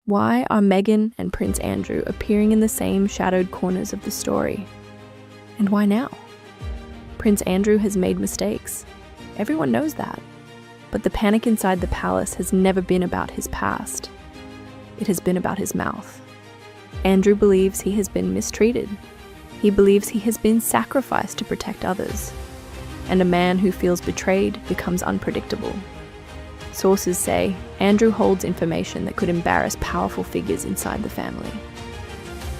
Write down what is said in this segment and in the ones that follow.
Why are Meghan and Prince Andrew appearing in the same shadowed corners of the story? And why now? Prince Andrew has made mistakes. Everyone knows that. But the panic inside the palace has never been about his past. It has been about his mouth. Andrew believes he has been mistreated. He believes he has been sacrificed to protect others. And a man who feels betrayed becomes unpredictable. Sources say Andrew holds information that could embarrass powerful figures inside the family.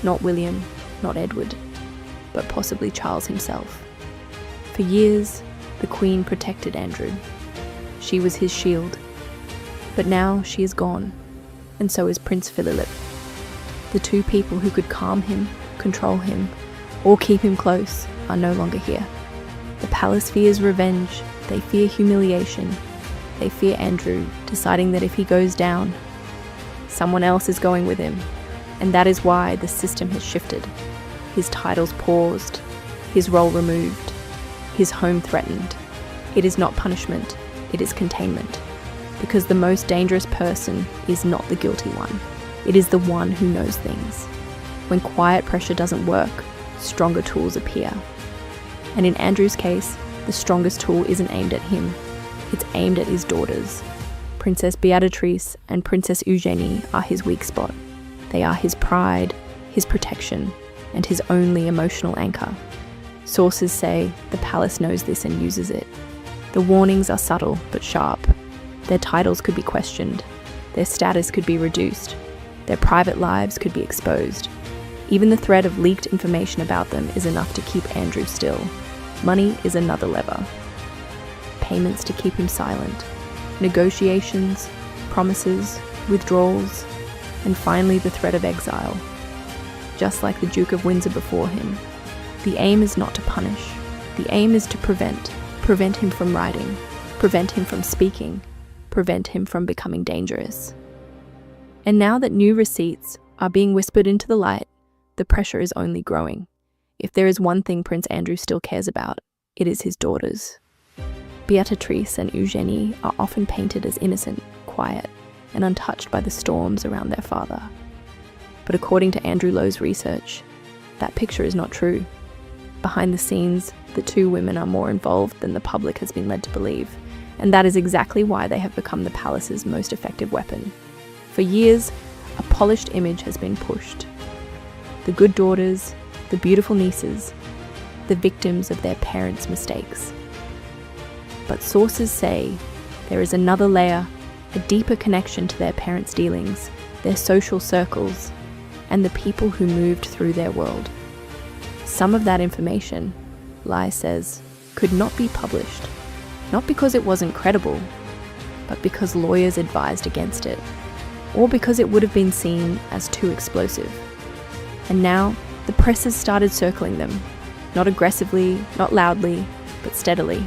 Not William, not Edward, but possibly Charles himself. For years, the Queen protected Andrew. She was his shield. But now she is gone, and so is Prince Philip. The two people who could calm him, control him, or keep him close are no longer here. The palace fears revenge, they fear humiliation, they fear Andrew deciding that if he goes down, someone else is going with him, and that is why the system has shifted. His titles paused, his role removed, his home threatened. It is not punishment, it is containment. Because the most dangerous person is not the guilty one. It is the one who knows things. When quiet pressure doesn't work, stronger tools appear. And in Andrew's case, the strongest tool isn't aimed at him. It's aimed at his daughters. Princess Beatrice and Princess Eugenie are his weak spot. They are his pride, his protection, and his only emotional anchor. Sources say the palace knows this and uses it. The warnings are subtle but sharp. Their titles could be questioned. Their status could be reduced. Their private lives could be exposed. Even the threat of leaked information about them is enough to keep Andrew still. Money is another lever. Payments to keep him silent. Negotiations, promises, withdrawals, and finally the threat of exile. Just like the Duke of Windsor before him, the aim is not to punish. The aim is to prevent him from writing, prevent him from speaking, prevent him from becoming dangerous. And now that new receipts are being whispered into the light, the pressure is only growing. If there is one thing Prince Andrew still cares about, it is his daughters. Beatrice and Eugenie are often painted as innocent, quiet, and untouched by the storms around their father. But according to Andrew Lowe's research, that picture is not true. Behind the scenes, the two women are more involved than the public has been led to believe, and that is exactly why they have become the palace's most effective weapon. For years, a polished image has been pushed. The good daughters, the beautiful nieces, the victims of their parents' mistakes. But sources say there is another layer, a deeper connection to their parents' dealings, their social circles, and the people who moved through their world. Some of that information, Lai says, could not be published, not because it wasn't credible, but because lawyers advised against it, or because it would have been seen as too explosive. And now, the press has started circling them, not aggressively, not loudly, but steadily.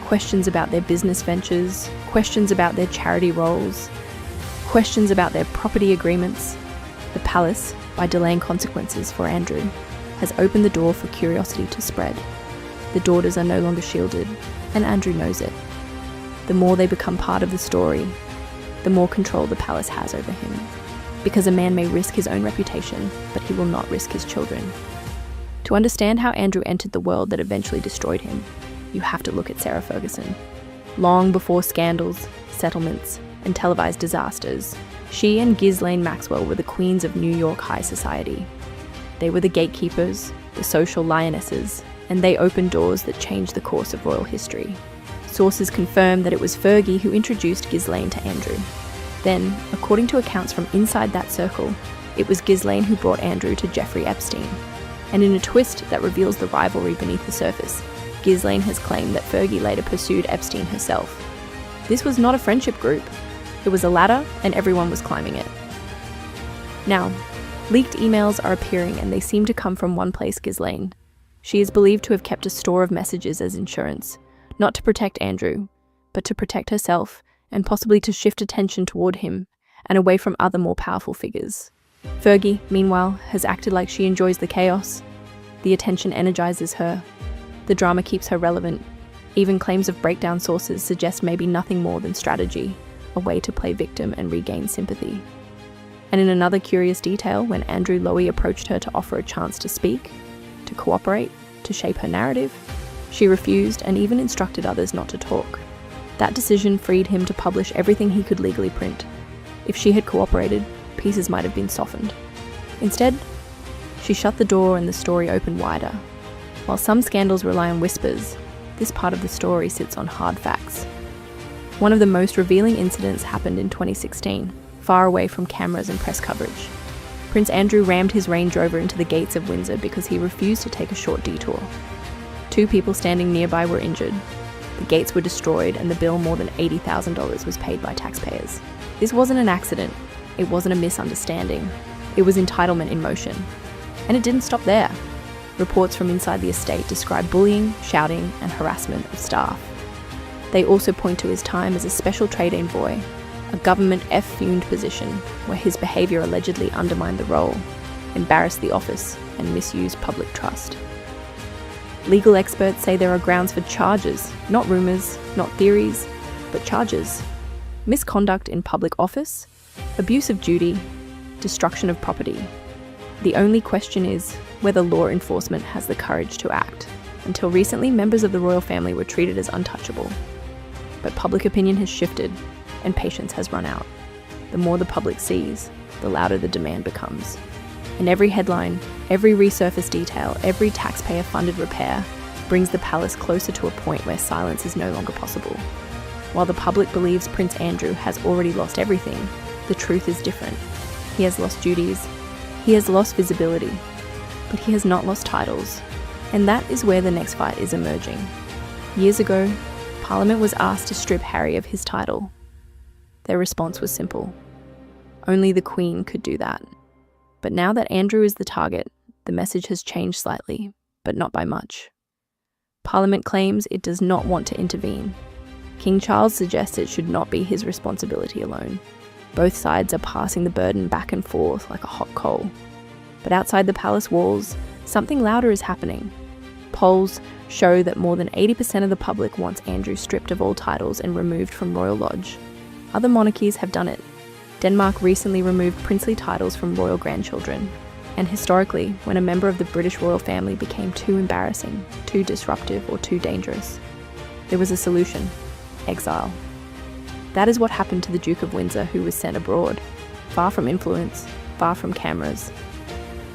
Questions about their business ventures, questions about their charity roles, questions about their property agreements. The palace, by delaying consequences for Andrew, has opened the door for curiosity to spread. The daughters are no longer shielded, and Andrew knows it. The more they become part of the story, the more control the palace has over him. Because a man may risk his own reputation, but he will not risk his children. To understand how Andrew entered the world that eventually destroyed him, you have to look at Sarah Ferguson. Long before scandals, settlements, and televised disasters, she and Ghislaine Maxwell were the queens of New York high society. They were the gatekeepers, the social lionesses, and they opened doors that changed the course of royal history. Sources confirm that it was Fergie who introduced Ghislaine to Andrew. Then, according to accounts from inside that circle, it was Ghislaine who brought Andrew to Jeffrey Epstein. And in a twist that reveals the rivalry beneath the surface, Ghislaine has claimed that Fergie later pursued Epstein herself. This was not a friendship group. It was a ladder, and everyone was climbing it. Now, leaked emails are appearing, and they seem to come from one place, Ghislaine. She is believed to have kept a store of messages as insurance, not to protect Andrew, but to protect herself, and possibly to shift attention toward him and away from other more powerful figures. Fergie, meanwhile, has acted like she enjoys the chaos. The attention energizes her. The drama keeps her relevant. Even claims of breakdown sources suggest maybe nothing more than strategy, a way to play victim and regain sympathy. And in another curious detail, when Andrew Lowy approached her to offer a chance to speak, to cooperate, to shape her narrative, she refused and even instructed others not to talk. That decision freed him to publish everything he could legally print. If she had cooperated, pieces might have been softened. Instead, she shut the door and the story opened wider. While some scandals rely on whispers, this part of the story sits on hard facts. One of the most revealing incidents happened in 2016, far away from cameras and press coverage. Prince Andrew rammed his Range Rover into the gates of Windsor because he refused to take a short detour. 2 people standing nearby were injured. The gates were destroyed and the bill, more than $80,000, was paid by taxpayers. This wasn't an accident. It wasn't a misunderstanding. It was entitlement in motion. And it didn't stop there. Reports from inside the estate describe bullying, shouting, and harassment of staff. They also point to his time as a special trade envoy, a government F-fumed position where his behaviour allegedly undermined the role, embarrassed the office, and misused public trust. Legal experts say there are grounds for charges, not rumours, not theories, but charges. Misconduct in public office, abuse of duty, destruction of property. The only question is whether law enforcement has the courage to act. Until recently, members of the royal family were treated as untouchable. But public opinion has shifted, and patience has run out. The more the public sees, the louder the demand becomes. And every headline, every resurfaced detail, every taxpayer-funded repair brings the palace closer to a point where silence is no longer possible. While the public believes Prince Andrew has already lost everything, the truth is different. He has lost duties, he has lost visibility, but he has not lost titles. And that is where the next fight is emerging. Years ago, Parliament was asked to strip Harry of his title. Their response was simple. Only the Queen could do that. But now that Andrew is the target, the message has changed slightly, but not by much. Parliament claims it does not want to intervene. King Charles suggests it should not be his responsibility alone. Both sides are passing the burden back and forth like a hot coal. But outside the palace walls, something louder is happening. Polls show that more than 80% of the public wants Andrew stripped of all titles and removed from Royal Lodge. Other monarchies have done it. Denmark recently removed princely titles from royal grandchildren. And historically, when a member of the British royal family became too embarrassing, too disruptive, or too dangerous, there was a solution: exile. That is what happened to the Duke of Windsor, who was sent abroad, far from influence, far from cameras,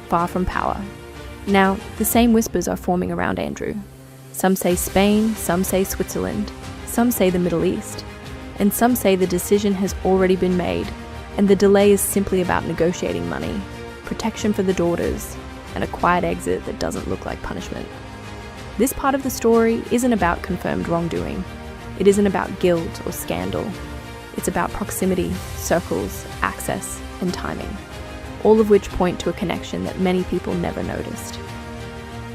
far from power. Now, the same whispers are forming around Andrew. Some say Spain, some say Switzerland, some say the Middle East, and some say the decision has already been made, and the delay is simply about negotiating money, protection for the daughters, and a quiet exit that doesn't look like punishment. This part of the story isn't about confirmed wrongdoing. It isn't about guilt or scandal. It's about proximity, circles, access, and timing, all of which point to a connection that many people never noticed.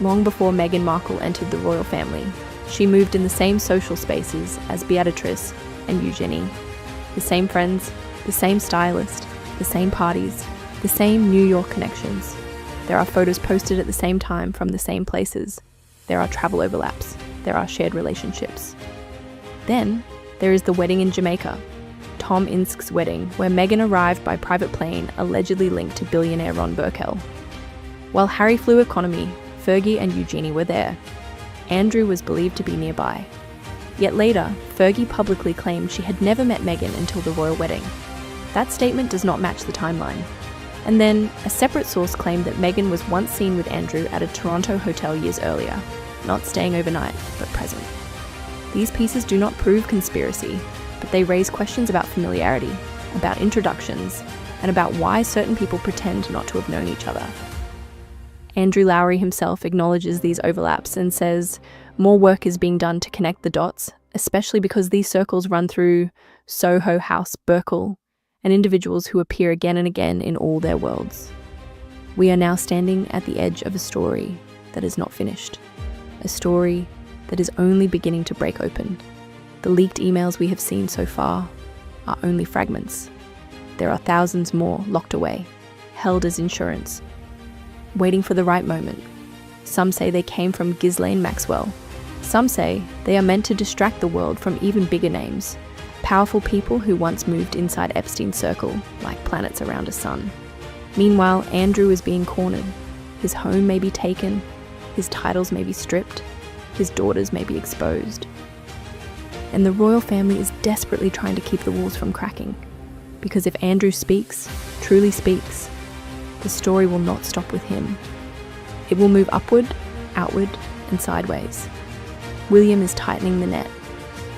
Long before Meghan Markle entered the royal family, she moved in the same social spaces as Beatrice and Eugenie. The same friends, the same stylist, the same parties, the same New York connections. There are photos posted at the same time from the same places. There are travel overlaps. There are shared relationships. Then, there is the wedding in Jamaica, Tom Insk's wedding, where Meghan arrived by private plane allegedly linked to billionaire Ron Burkell. While Harry flew economy, Fergie and Eugenie were there. Andrew was believed to be nearby. Yet later, Fergie publicly claimed she had never met Meghan until the royal wedding. That statement does not match the timeline. And then, a separate source claimed that Meghan was once seen with Andrew at a Toronto hotel years earlier, not staying overnight, but present. These pieces do not prove conspiracy, but they raise questions about familiarity, about introductions, and about why certain people pretend not to have known each other. Andrew Lowry himself acknowledges these overlaps and says more work is being done to connect the dots, especially because these circles run through Soho House, Burkle, and individuals who appear again and again in all their worlds. We are now standing at the edge of a story that is not finished, a story that is only beginning to break open. The leaked emails we have seen so far are only fragments. There are thousands more locked away, held as insurance, waiting for the right moment. Some say they came from Ghislaine Maxwell. Some say they are meant to distract the world from even bigger names, powerful people who once moved inside Epstein's circle like planets around a sun. Meanwhile, Andrew is being cornered. His home may be taken, his titles may be stripped, his daughters may be exposed. And the royal family is desperately trying to keep the walls from cracking, because if Andrew speaks, truly speaks, the story will not stop with him. It will move upward, outward, and sideways. William is tightening the net.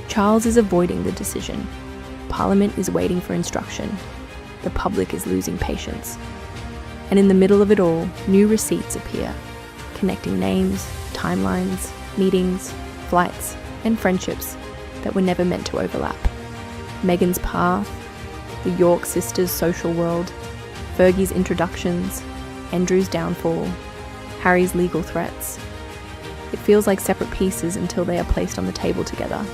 Charles is avoiding the decision. Parliament is waiting for instruction. The public is losing patience. And in the middle of it all, new receipts appear, connecting names, timelines, meetings, flights, and friendships that were never meant to overlap. Meghan's path, the York sisters' social world, Fergie's introductions, Andrew's downfall, Harry's legal threats. It feels like separate pieces until they are placed on the table together,